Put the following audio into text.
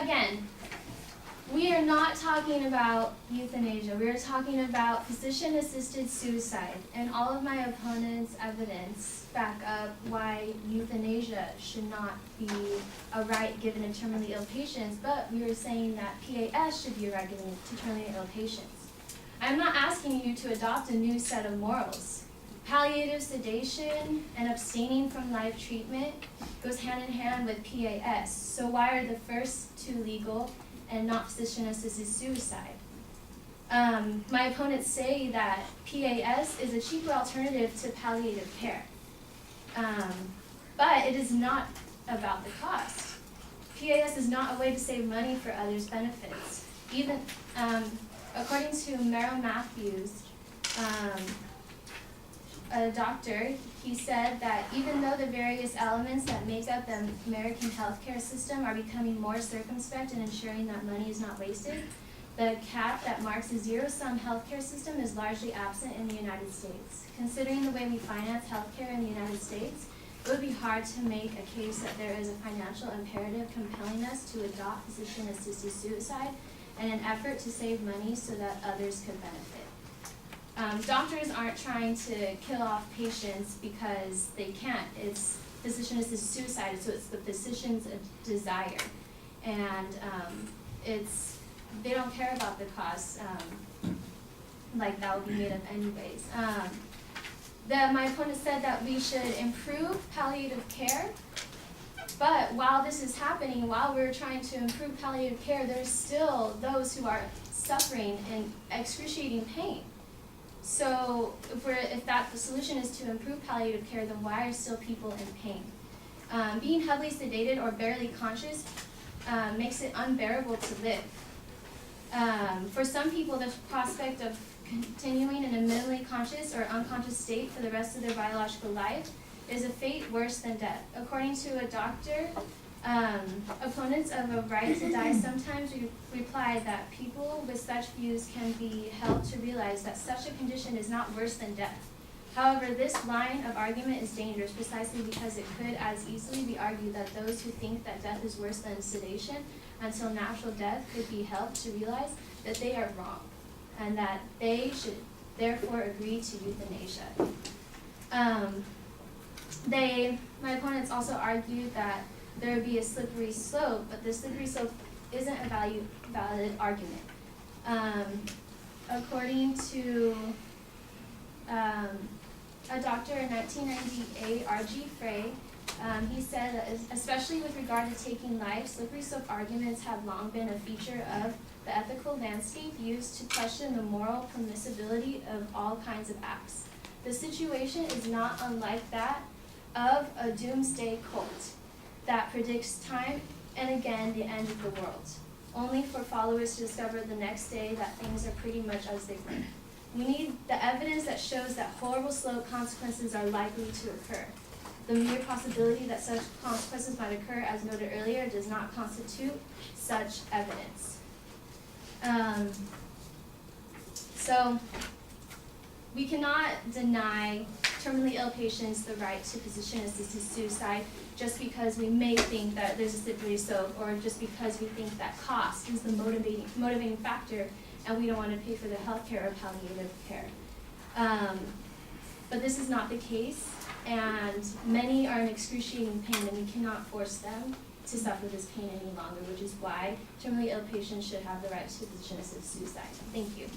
again, we are not talking about euthanasia. We are talking about physician-assisted suicide. And all of my opponents' evidence back up why euthanasia should not be a right given to terminally ill patients, but we are saying that PAS should be a right given to terminally ill patients. I'm not asking you to adopt a new set of morals. Palliative sedation and abstaining from life treatment goes hand in hand with PAS. So why are the first two legal and not physician-assisted suicide? My opponents say that PAS is a cheaper alternative to palliative care. But it is not about the cost. PAS is not a way to save money for others' benefits. Even according to Merrill Matthews, a doctor, he said that even though the various elements that make up the American healthcare system are becoming more circumspect in ensuring that money is not wasted, the cap that marks a zero-sum healthcare system is largely absent in the United States. Considering the way we finance healthcare in the United States, it would be hard to make a case that there is a financial imperative compelling us to adopt physician-assisted suicide in an effort to save money so that others could benefit. Doctors aren't trying to kill off patients because they can't. It's physician-assisted suicide, so it's the physician's desire. And they don't care about the cost, like that will be made up anyways. My opponent said that we should improve palliative care, but while this is happening, while we're trying to improve palliative care, there's still those who are suffering in excruciating pain. So if the solution is to improve palliative care, then why are still people in pain? Being heavily sedated or barely conscious makes it unbearable to live. For some people, the prospect of continuing in a minimally conscious or unconscious state for the rest of their biological life is a fate worse than death. According to a doctor, opponents of a right to die sometimes reply that people with such views can be helped to realize that such a condition is not worse than death. However, this line of argument is dangerous precisely because it could as easily be argued that those who think that death is worse than sedation until natural death could be helped to realize that they are wrong and that they should therefore agree to euthanasia. My opponents also argued that there would be a slippery slope, but the slippery slope isn't a valid argument. According to a doctor in 1998, R.G. Frey, he said that especially with regard to taking life, slippery slope arguments have long been a feature of the ethical landscape used to question the moral permissibility of all kinds of acts. The situation is not unlike that of a doomsday cult that predicts time and again the end of the world, only for followers to discover the next day that things are pretty much as they were. We need the evidence that shows that horrible slow consequences are likely to occur. The mere possibility that such consequences might occur, as noted earlier, does not constitute such evidence. So we cannot deny terminally ill patients the right to physician-assisted suicide just because we may think that there's a slippery slope, or just because we think that cost is the motivating factor and we don't want to pay for the health care or palliative care. But this is not the case, and many are in excruciating pain, and we cannot force them to suffer this pain any longer, which is why terminally ill patients should have the right to physician-assisted suicide. Thank you.